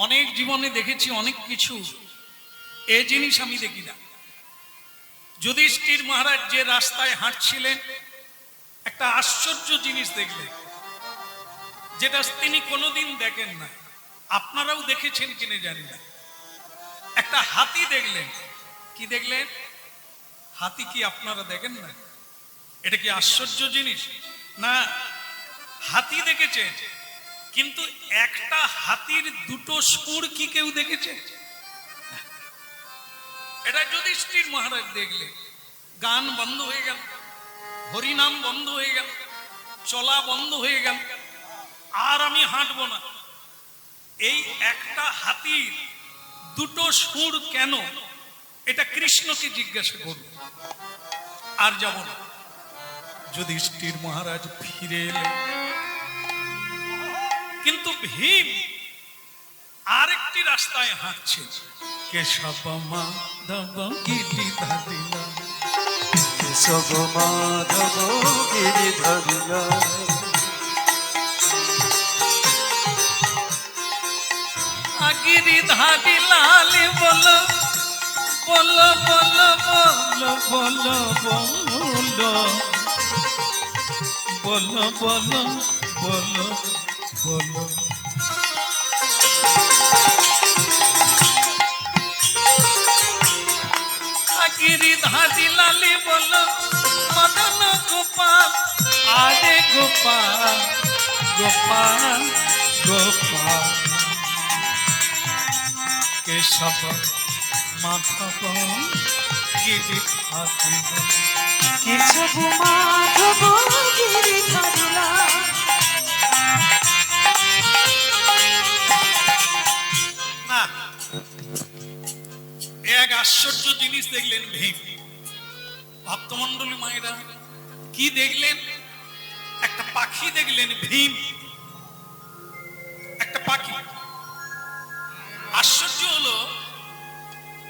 অনেক জীবনে দেখেছি অনেক কিছু, এ জিনিস আমি দেখি না। যুধিষ্ঠির মহারাজ যে রাস্তায় হাঁটছিলেন, একটা আশ্চর্য জিনিস দেখলেন, যেটা তিনি কোনোদিন দেখেন না। আপনারাও দেখেছেন কিনে জানি না। একটা হাতি দেখলেন। কি দেখলেন? হাতি কি আপনারা দেখেন না? এটা কি আশ্চর্য জিনিস না? হাতি দেখেছেন, কিন্তু একটা হাতির দুটো সুর কি কেউ দেখেছে? এটা যুধিষ্ঠির মহারাজ দেখলেন। গান বন্ধ হয়ে গেল, হরিনাম বন্ধ হয়ে গেল, চলা বন্ধ হয়ে গেল, আর আমি হাঁটবো না। এই একটা হাতির দুটো সুর কেন, এটা কৃষ্ণকে জিজ্ঞাসা করব। আর যাব না। যুধিষ্ঠির মহারাজ ফিরে এলেন, কিন্তু ভীম আরেকটি রাস্তায় হাঁটছে। কেশব মাধব গিরিধারিলা, কেশব মাধব গিরিধারিলা, গিরিধারি লাল বলো বলো বলো বলো বলো বলো বলো বলো বলো বলো। গিরিধারি লালি বলো মদন গোপাল, আরে গোপাল গোপাল গোপাল। কেশব মাধব গিরিধারি, কেশব মাধব গিরিধারিলা। না, এক আশ্চর্য জিনিস দেখলেন ভীম। ভক্তমন্ডলী মায়েরা কি দেখলেন? একটা পাখি দেখলেন ভীম, একটা পাখি। আশ্চর্য হলো,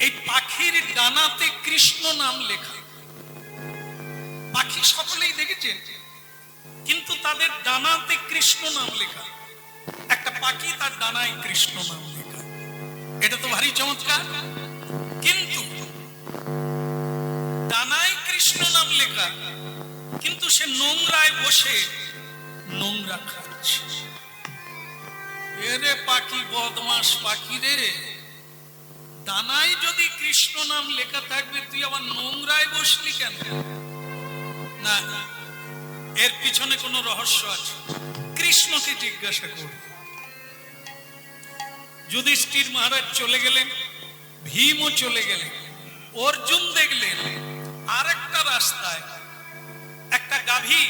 এই পাখির ডানাতে কৃষ্ণ নাম লেখা। পাখি সকলেই দেখেছেন, কিন্তু তাদের ডানাতে কৃষ্ণ নাম লেখা। একটা পাখি, তার ডানায় কৃষ্ণ নাম লেখা। এটা তো ভারী চমৎকার। কিন্তু ডানায় কৃষ্ণ নাম লেখা, কিন্তু সে নোংরায় বসে নোংরা খাচ্ছে। এরে পাখি, বদমাস পাখি রে, ডানায় যদি কৃষ্ণ নাম লেখা থাকবে, তুই আবার নোংরায় বসলি কেন? না, এর পিছনে কোনো রহস্য আছে। কৃষ্ণকে জিজ্ঞাসা করব। যুধিষ্ঠির মহারাজ চলে গেলেন, ভীমও চলে গেলেন। অর্জুন দেখলেন আর একটা রাস্তায় একটা গাভী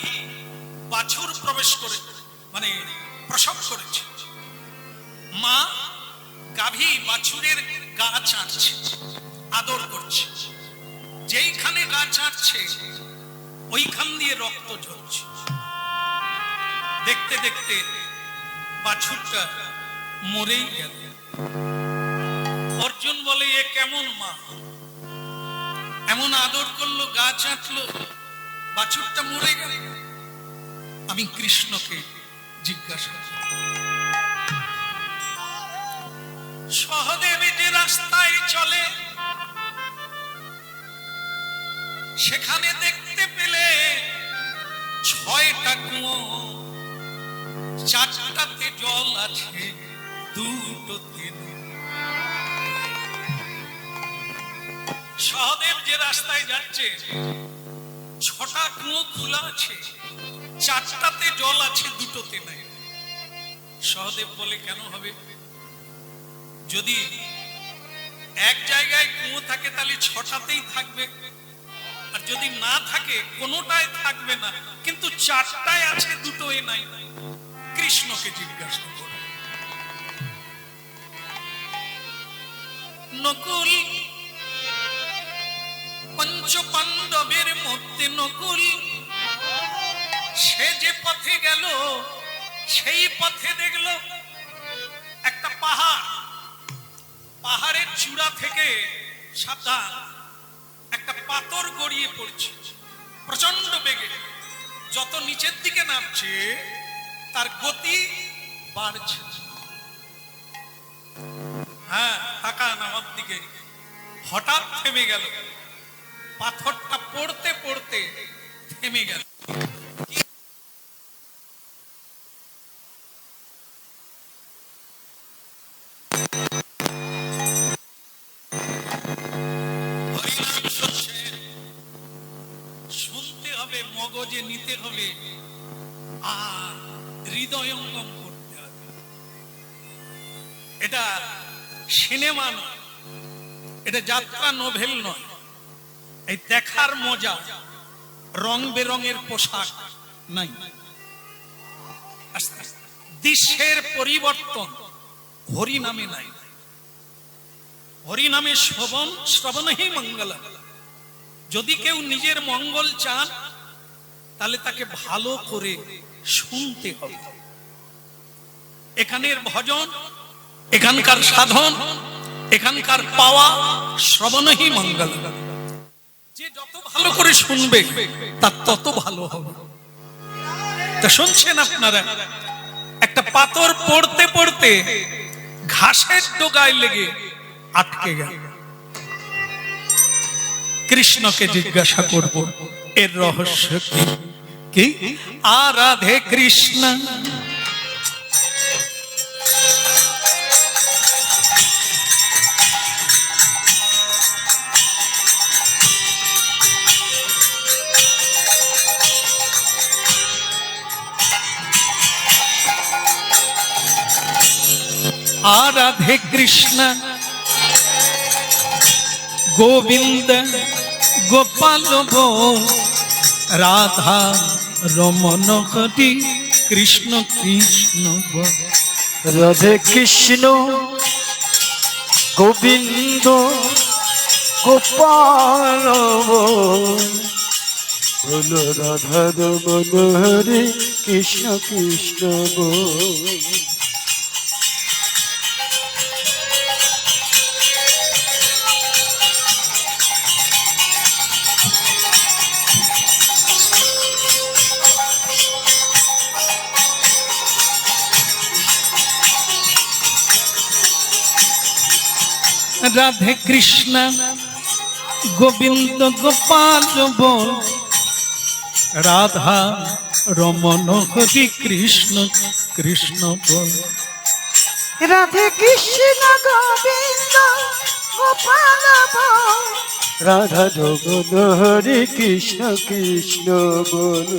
বাছুর প্রবেশ করে, মানে প্রসব করেছে। মা গাভী বাছুরের গা চাটছে, আদর করছে। যেইখানে গা চাটছে ওইখান দিয়ে রক্ত ঝরছে। দেখতে দেখতে বাছুরটা মরেই গেল। অর্জুন বলে, এ কেমন মা, এমন আদর করলো, গা চাটলো, বাছুরটা মরে গেল। আমি কৃষ্ণকে জিজ্ঞাসা করি। সহদেব যে রাস্তায় চলে, সেখানে দেখতে পেলে 6টা কুয়ো, 4টাতে জল আছে, 2টোতে নেই। সহদেব যে রাস্তায় যাচ্ছে, 6টা কুয়ো খোলা আছে, 4টাতে জল আছে, 2টোতে নাই। সহদেব বলে, কেন হবে? যদি এক জায়গায় কুয়ো থাকে তাহলে 6টাতেই থাকবে, আর যদি না থাকে কোনোটায় থাকবে না, কিন্তু 4টায় আছে, 2টোই নাই। কৃষ্ণকে জিজ্ঞাসা করো। নকুল, পঞ্চ পাণ্ডবের মধ্যে নকুল, সে যে পথে গেল সেই পথে দেখলো একটা পাহাড়। পাহাড়ের চূড়া থেকে সাদা একটা পাথর গড়িয়ে পড়ছে। প্রচন্ড বেগে যত নিচের দিকে নামছে তার গতি বাড়ছে। হ্যাঁ, তাকান আমার দিকে, হঠাৎ থেমে গেল, পাথরটা পড়তে পড়তে থেমে গেল। শুনতে হবে, মগজে নিতে হবে, আর হৃদয়ঙ্গম করতে হবে। এটা সিনেমা নয়, এটা যাত্রা নোভেল নয়। এই দেখার মজা, রং বেরঙের পোশাক নাই, আস্তে আস্তে দৃশ্যের পরিবর্তন হরি নামে নাই। হরি নামে শ্রবণেই মঙ্গল। যদি কেউ নিজের মঙ্গল চান তাহলে তাকে ভালো করে শুনতে হবে। এখানের ভজন, এখানকার সাধন, এখানকার পাওয়া শ্রবণেই মঙ্গল। যে যত ভালো করে শুনবে তার তত ভালো হবে। তা শুনছেন আপনারা, একটা পাথর পড়তে পড়তে ঘাসের ডগায় লেগে আটকে গেল। কৃষ্ণকে জিজ্ঞাসা করব এর রহস্য কি? আরাধে কৃষ্ণ आराधे कृष्ण गोविंद गोपाल भो राधा रमन हरि कृष्ण कृष्ण भो। রাধে কৃষ্ণ গোবিন্দ গোপাল বলো রাধা রমন হরে কৃষ্ণ কৃষ্ণ বল। राधे कृष्ण गोविंद गोपाल बोल राधा रमन हरि कृष्ण कृष्ण बोल। রাধে কৃষ্ণ গোবিন্দ গোপাল বল রাধা রমন হরে কৃষ্ণ কৃষ্ণ বল।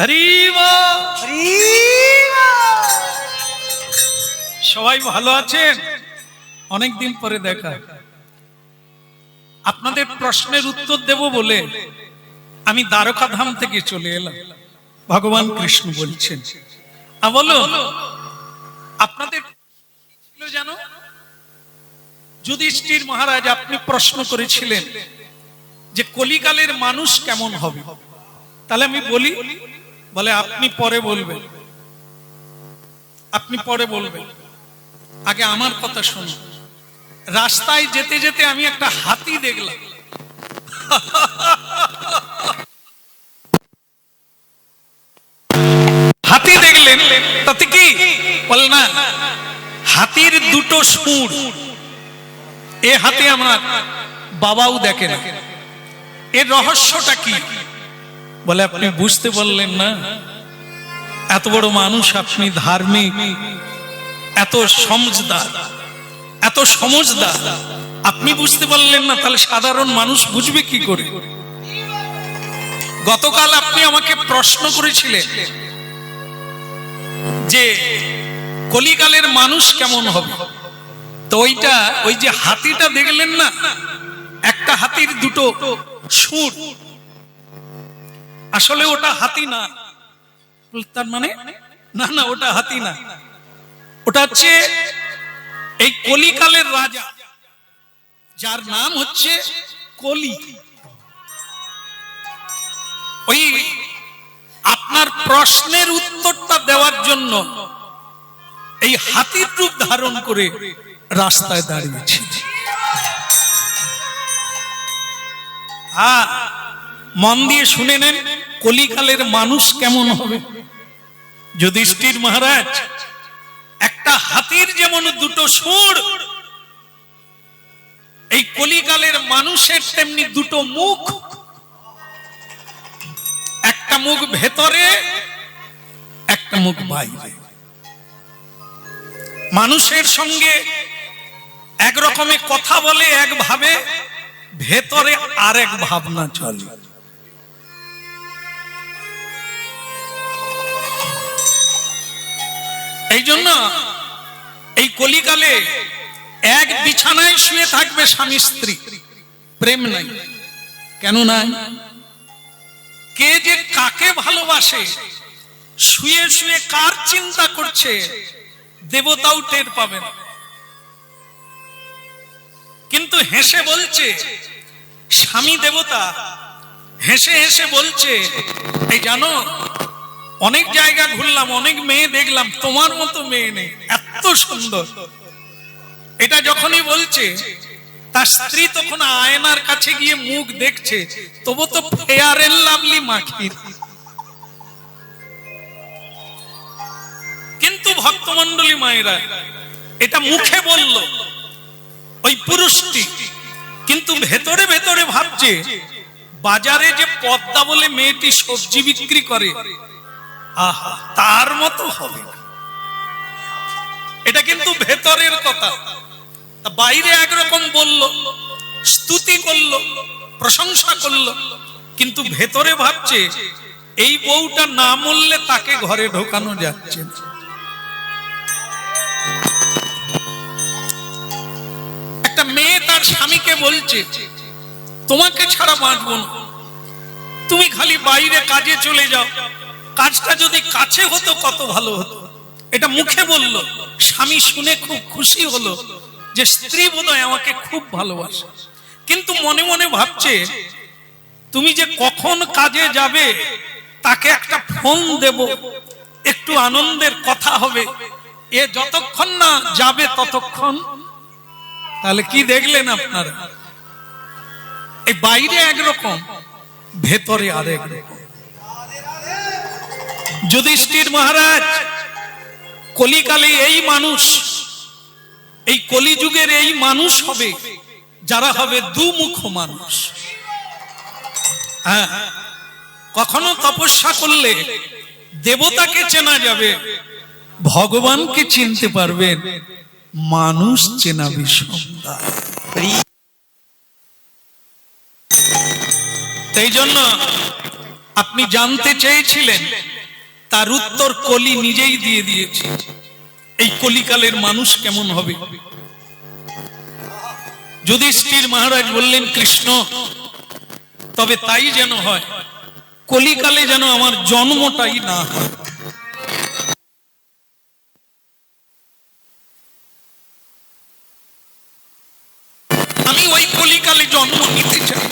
হরি সবাই ভালো আছেন? অনেকদিন পরে দেখা। আপনাদের প্রশ্নের উত্তর দেব বলে আমি দ্বারকা ধাম থেকে চলে এলাম। ভগবান কৃষ্ণ বলছেন, বলো আপনাদের ছিল জানো? যুধিষ্ঠির মহারাজ, আপনি প্রশ্ন করেছিলেন যে কলিকালের মানুষ কেমন হবে। তাহলে আমি বলি, বলে আপনি পরে বলবেন, আপনি পরে বলবেন, আগে আমার কথা শুনুন। রাস্তায় যেতে যেতে আমি একটা হাতি দেখলাম। হাতি দেখলেন, তাতে কি বল না, হাতির দুটো সুর। এ হাতে আমার বাবাও দেখে না। এর রহস্যটা কি? বলে আপনি বুঝতে পারলেন না? এত বড় মানুষ আপনি, ধার্মিক, এত সমঝদার, এত সমঝদার, আপনি বুঝতে পারলেন না? তাহলে সাধারণ মানুষ বুঝবে কি করে? গতকাল আপনি আমাকে প্রশ্ন করেছিলেন যে কলিকালের মানুষ কেমন হবে। তো ওই যে হাতিটা দেখলেন না, একটা হাতির দুটো সুর, আসলে ওটা হাতি না। তার মানে না না, ওটা হাতি না, ওটা হচ্ছে এই কলিকালের রাজা, যার নাম হচ্ছে কলি। ওই আপনার প্রশ্নের উত্তরটা দেওয়ার জন্য এই হাতির রূপ ধারণ করে রাস্তায় দাঁড়িয়েছি। মন দিয়ে শুনে নেন কলিকালের মানুষ কেমন হবে। যুধিষ্ঠির মহারাজ, একটা হাতির যেমন দুটো সুর, এই কলিকালের মানুষের তেমনি দুটো মুখ, একটা মুখ ভেতরে, একটা মুখ বাইরে। মানুষের সঙ্গে এক রকমের কথা বলে একভাবে, ভেতরে আরেক ভাবনা চলে। এই জন্য এই কলিকালে এক বিছানায় শুয়ে থাকবে স্বামী স্ত্রী, প্রেম নাই। কেন নাই? কে যে কাকে ভালোবাসে, শুয়ে শুয়ে কার চিন্তা করছে, দেবতাও টের পাবে না। কিন্তু হেসে বলছে, স্বামী দেবতা হেসে হেসে বলছে, এই জানো অনেক জায়গা ঘুরলাম, অনেক মেয়ে দেখলাম, তোমার মতো মেয়ে নেই, এত সুন্দর। এটা যখনই বলছে, তার স্ত্রী তখন আয়নার কাছে গিয়ে মুখ দেখছে, তবু তো ফেয়ার এন্ড লাভলি মাখি। কিন্তু ভক্তমণ্ডলী মায়েরা, এটা মুখে বলল ওই পুরুষটি, কিন্তু ভেতরে ভেতরে ভাবছে, বাজারে যে পদ্মা বলে মেয়েটি সবজি বিক্রি করে, আহা, তার মতো হবে না। এটা কিন্তু ভেতরের কথা। বাইরে একরকম বলল, স্তুতি করল, প্রশংসা করল, কিন্তু ভেতরে ভাবছে এই বউটা না মরলে তাকে ঘরে ঢোকানো যাচ্ছে না। একটা মেয়ে তার স্বামীকে বলছে, তোমাকে ছাড়া বাঁচব না, তুমি খালি বাইরে কাজে চলে যাও, কাজটা যদি কাছে হতো কত ভালো হতো। এটা মুখে বলল, স্বামী শুনে খুব খুশি হলো যে স্ত্রী বোধহয় আমাকে খুব ভালোবাসে। কিন্তু মনে মনে ভাবছে, তুমি যে কখন কাজে যাবে তাকে একটা ফোন দেব, একটু আনন্দের কথা হবে, এ যতক্ষণ না যাবে ততক্ষণ। তাহলে কি দেখলেন আপনারা? এই বাইরে একরকম, ভেতরে আরেক রকম। যুধিষ্ঠির মহারাজ, কলিকালে এই মানুষ, এই কলিযুগের এই মানুষ হবে যারা হবে দুমুখ মানুষ। হ্যাঁ, কখনো তপস্যা করলে দেবতাকে চেনা যাবে, ভগবানকে চিনতে পারবেন, মানুষ চেনা বিষম। এই জন্য আপনি জানতে চেয়েছিলেন, তার উত্তর কলি নিজেই দিয়ে দিয়েছে। এই কলিকালের মানুষ কেমন হবে? যুধিষ্ঠির মহারাজ বললেন, কৃষ্ণ, তবে তাই যেন হয়, কলিকালে যেন আমার জন্মটাই না হয়। আমি ওই কলিকালে জন্ম নিতে চাই।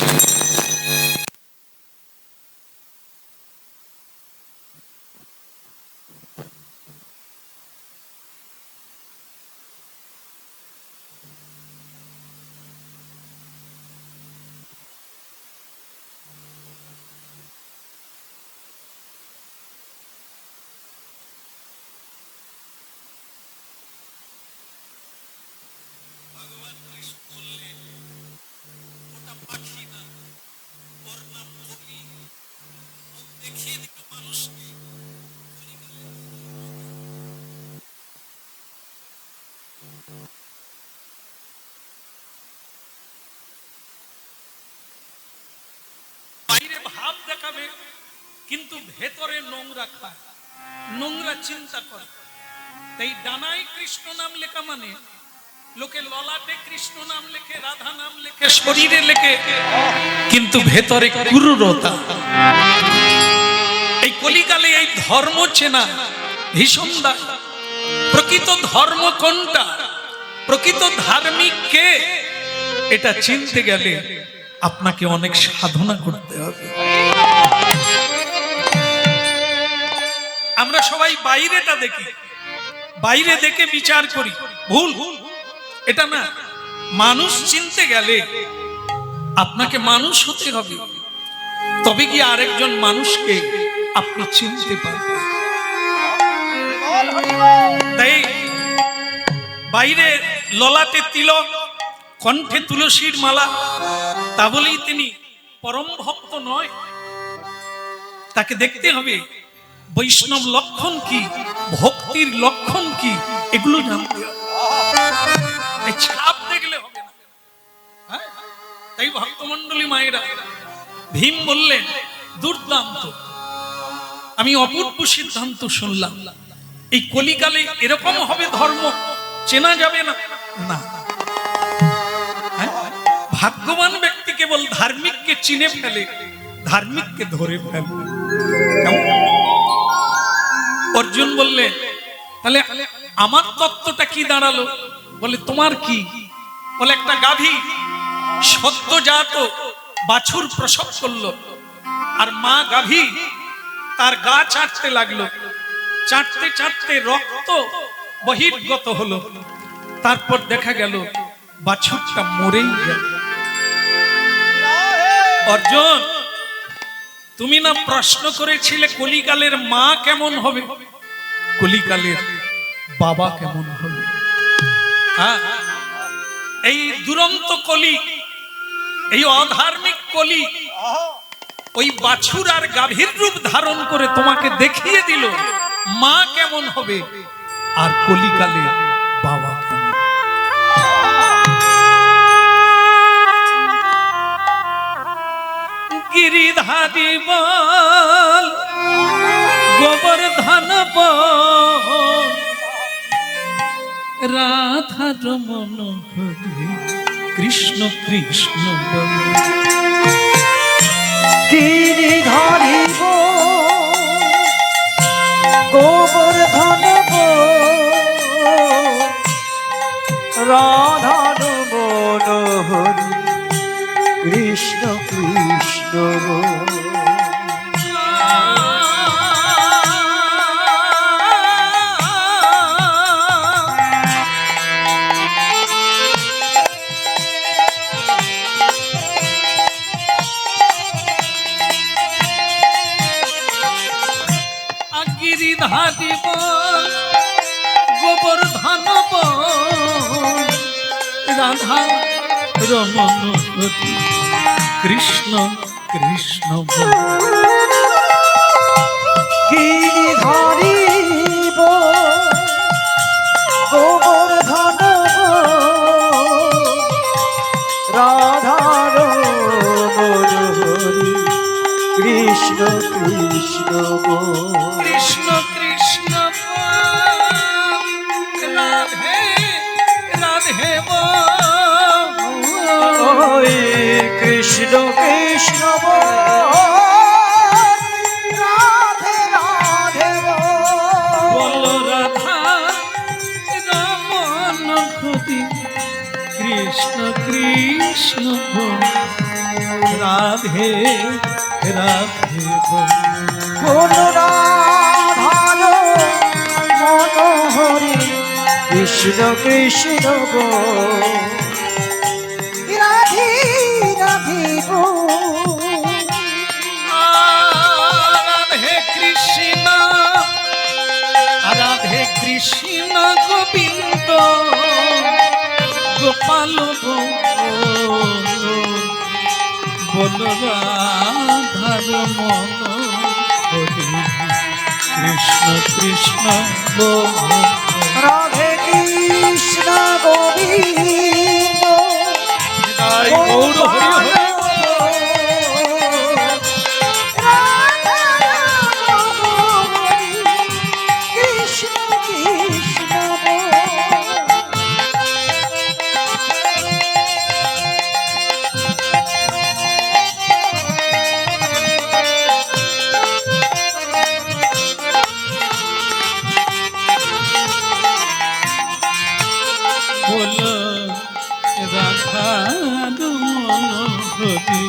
বাইরে ভাব দেখাবে, কিন্তু ভেতরে নোংরা খায়, নোংরা চিন্তা করে। তাই ডানায় কৃষ্ণ নাম লেখা মানে লোকে ললাটে কৃষ্ণ নাম লেখে, রাধা নাম লেখে, শরীরে লেখে, কিন্তু ভেতরে ক্রূরতা। এই কলিকালে এই ধর্ম চেনা ভীষণ দায়। প্রকৃত ধর্ম কোনটা, প্রকৃত ধার্মিক কে, এটা চিনতে গেলে আপনাকে অনেক সাধনা করতে হবে। আমরা সবাই বাইরেটা দেখি, বাইরে দেখে বিচার করি, ভুল। এটা না, মানুষ চিনতে গেলে আপনাকে মানুষ হতে হবে, তবে কি আরেকজন মানুষকে আপনি চিনতে পারবেন। তাই বাইরে ললাটে তিলক, কণ্ঠে তুলসীর মালা, তা বলেই তিনি পরম ভক্ত নয়। তাকে দেখতে হবে বৈষ্ণব লক্ষণ কি, ভক্তির লক্ষণ কি, এগুলো জানতে হবে। এই ছাপ দেখলে হবে না। হ্যাঁ? তাই ভক্তমণ্ডলী মায়েরা, ভীম বললেন দুর্দান্ত, আমি অপূর্ব সিদ্ধান্ত শুনলাম, এই কলিকালে এরকম হবে ধর্ম, চেনা যাবে না। না, হ্যাঁ? ভাগ্যবান ব্যক্তি কেবল ধার্মিককে চিনে ফেলে, ধার্মিককে ধরে ফেলে। কেমন? অর্জুন বললেন তাহলে আমার তত্ত্বটা কি দাঁড়ালো? বলে তোমার কি? বলে একটা গাভী সদ্যজাত বাছুর প্রসব করলো, আর মা গাভী তার গা চাটতে লাগলো, চাটতে চাটতে রক্ত বহির্গত হলো, তারপর দেখা গেল বাছুরটা মরেই গেল। অর্জুন, তুমি না প্রশ্ন করেছিলে কলিকালের মা কেমন হবে, কলিকালের বাবা কেমন হবে? হ্যাঁ, এই দুরন্ত কলি, এই অধার্মিক কলি ওই বাছুর আর গাভীর রূপ ধারণ করে তোমাকে দেখিয়ে দিল মা কেমন হবে আর কলিকালের বাবা কেমন। গিরিধারী বল, গোবর্ধন বল, রাধার মনোহরি কৃষ্ণ কৃষ্ণ বল। গিরিধারী গোবর্ধন রাধার মনোহরি কৃষ্ণ কৃষ্ণ গিরিধারী বল, গোবর্ধন বল, রাধা রমন কৃষ্ণ কৃষ্ণ বল। গিরিধারী গোবর্ধন রাধার মনোহরি কৃষ্ণ কৃষ্ণ কৃষ্ণ কৃষ্ণ বল, রাধে রাধে বল, কৃষ্ণ কৃষ্ণ রাধে রাধে বল, রাধা রমন কৃষ্ণ কৃষ্ণ বল, রাধে রাধে বল, রাধার মনোহরি কৃষ্ণ কৃষ্ণ রাধে রাধে রাধে কৃষ্ণ, রাধে কৃষ্ণ গোবিন্দ গোপাল বল, রাধার মন কৃষ্ণ কৃষ্ণ বল, রাধে কৃষ্ণ গোবিন্দ গৌর হরি হরি কৃষ্ণ কৃষ্ণ বল, রাধা মনোহরি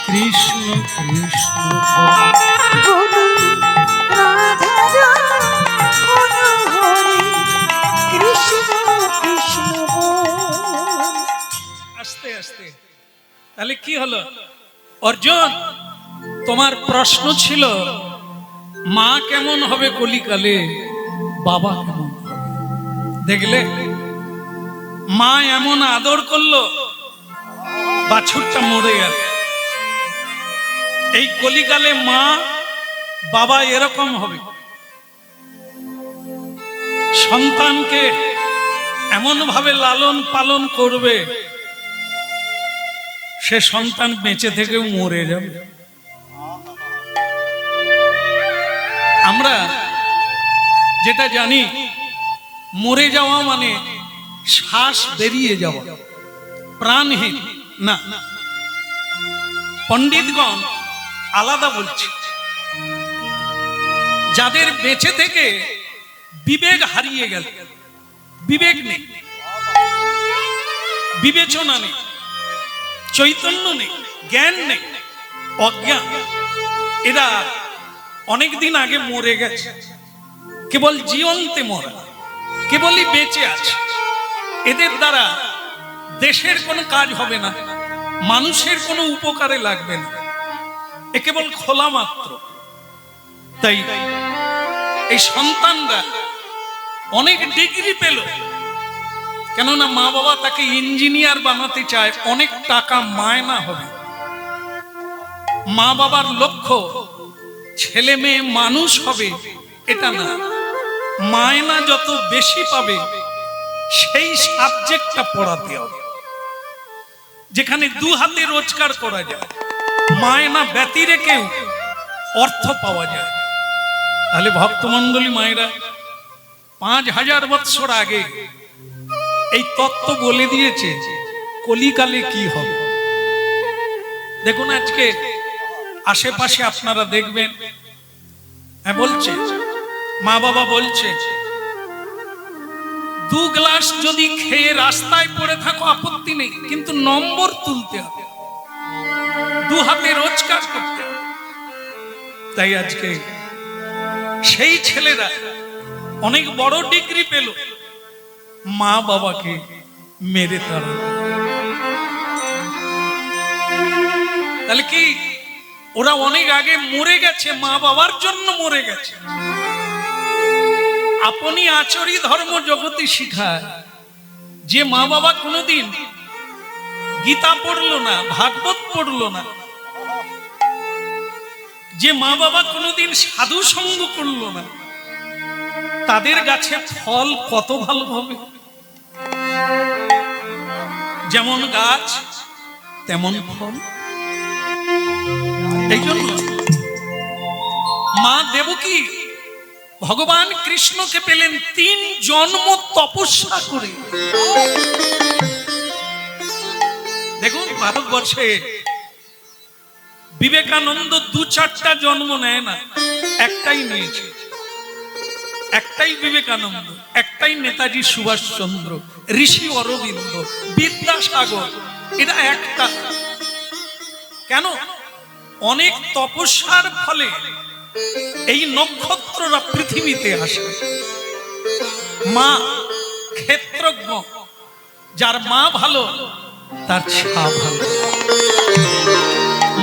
কৃষ্ণ কৃষ্ণ বল, রাধার মনোহরি অর্জুন, তোমার প্রশ্ন ছিল মা কেমন হবে কলিকালে, বাবা কেমন হবে। দেখলে মা এমন আদর করলো, বাছুরটা মরে গেল। এই কলিকালে মা বাবা এরকম হবে, সন্তানকে এমন ভাবে লালন পালন করবে, সে সন্তান বেঁচে থেকেও মরে যাবে। আমরা যেটা জানি, মরে যাওয়া মানে শ্বাস বেরিয়ে যাওয়া, প্রাণহীন না। পণ্ডিতগণ আলাদা বলছে, যাদের বেঁচে থেকে বিবেক হারিয়ে গেল, বিবেক নেই, বিবেচনা নেই, চৈতন্য নেই, জ্ঞান নেই, অজ্ঞান, এরা অনেকদিন আগে মরে গেছে। কেবল জীবন্তে মরা, কেবলই বেঁচে আছে। এদের দ্বারা দেশের কোনো কাজ হবে না, মানুষের কোনো উপকারে লাগবে না, এ কেবল খোলা মাত্র। তাই এই সন্তানরা অনেক ডিগ্রি পেল, কেননা মা বাবা তাকে ইঞ্জিনিয়ার বানাতে চায়, অনেক টাকা মায়না হবে। মা বাবার লক্ষ্য ছেলে মেয়ে মানুষ হবে এটা না, মায়না যত বেশি পাবে সেই সাবজেক্টটা পড়াতে হবে, যেখানে দু হাতে রোজগার করা যায়, মায়না ব্যতি রেখেও অর্থ পাওয়া যায়। তাহলে ভক্তমণ্ডলী মায়েরা 5000 বৎসর আগে এই তত্ত্ব বলে দিয়েছে কলিকালে কি হবে। দেখুন আজকে আশেপাশে আপনারা দেখবেন, হ্যাঁ বলছে, মা বাবা বলছে 2 গ্লাস যদি খেয়ে রাস্তায় পড়ে থাকো আপত্তি নেই, কিন্তু নম্বর তুলতে হবে, 2 হাতে রোজগার করতে হবে। তাই আজকে সেই ছেলেরা অনেক বড় ডিগ্রি পেল, মা বাবাকে মেরে তাড়া। তাহলে কি ওরা অনেক আগে মরে গেছে, মা বাবার জন্য মরে গেছে। আপনি আচরি ধর্ম জগতে শিখায়, যে মা বাবা কোনোদিন গীতা পড়লো না, ভাগবত পড়লো না, যে মা বাবা কোনোদিন সাধু সঙ্গ করলো না, তাদের গাছে ফল কত ভালো হবে। যেমন গাছ তেমন ফল। এই জন্য মা দেবকী ভগবান কৃষ্ণকে পেলেন 3 জন্ম তপস্যা করে। দেখুন ভারতবর্ষে বিবেকানন্দ 2-4টা জন্ম নেয় না, একটাই নিয়েছে, একটাই বিবেকানন্দ, একটাই নেতাজি সুভাষচন্দ্র, ঋষি অরবিন্দ, বিদ্যাসাগর, এটা একটা। কেন? অনেক তপস্যার ফলে এই নক্ষত্ররা পৃথিবীতে আসে। মা ক্ষেত্রজ্ঞ, যার মা ভালো তার ছা ভালো।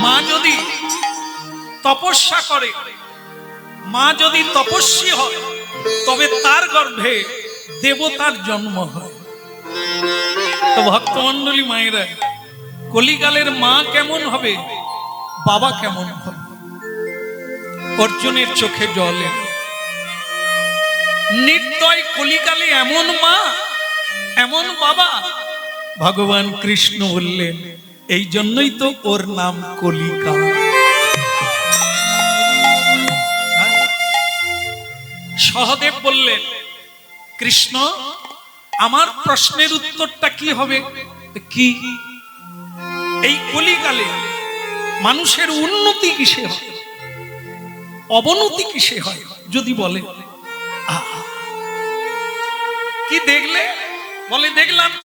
মা যদি তপস্যা করে, মা যদি তপস্বী হয়, তবে তার গর্ভে দেবতার জন্ম হয়। তো ভক্তমণ্ডলী মায়েরা, কলিকালের মা কেমন হবে, বাবা কেমন হবে? অর্জুনের চোখে জল এলো। নির্দয় কলিকালে এমন মা, এমন বাবা। ভগবান কৃষ্ণ বললেন, এই জন্যই তো ওর নাম কলিকা। সহদেব বললেন, কৃষ্ণ আমার প্রশ্নের উত্তরটা কি হবে? কি? এই কলিকালে মানুষের উন্নতি কিসে হয়, অবনতি কিসে হয় যদি বলে? কি দেখলে? বলে দেখলাম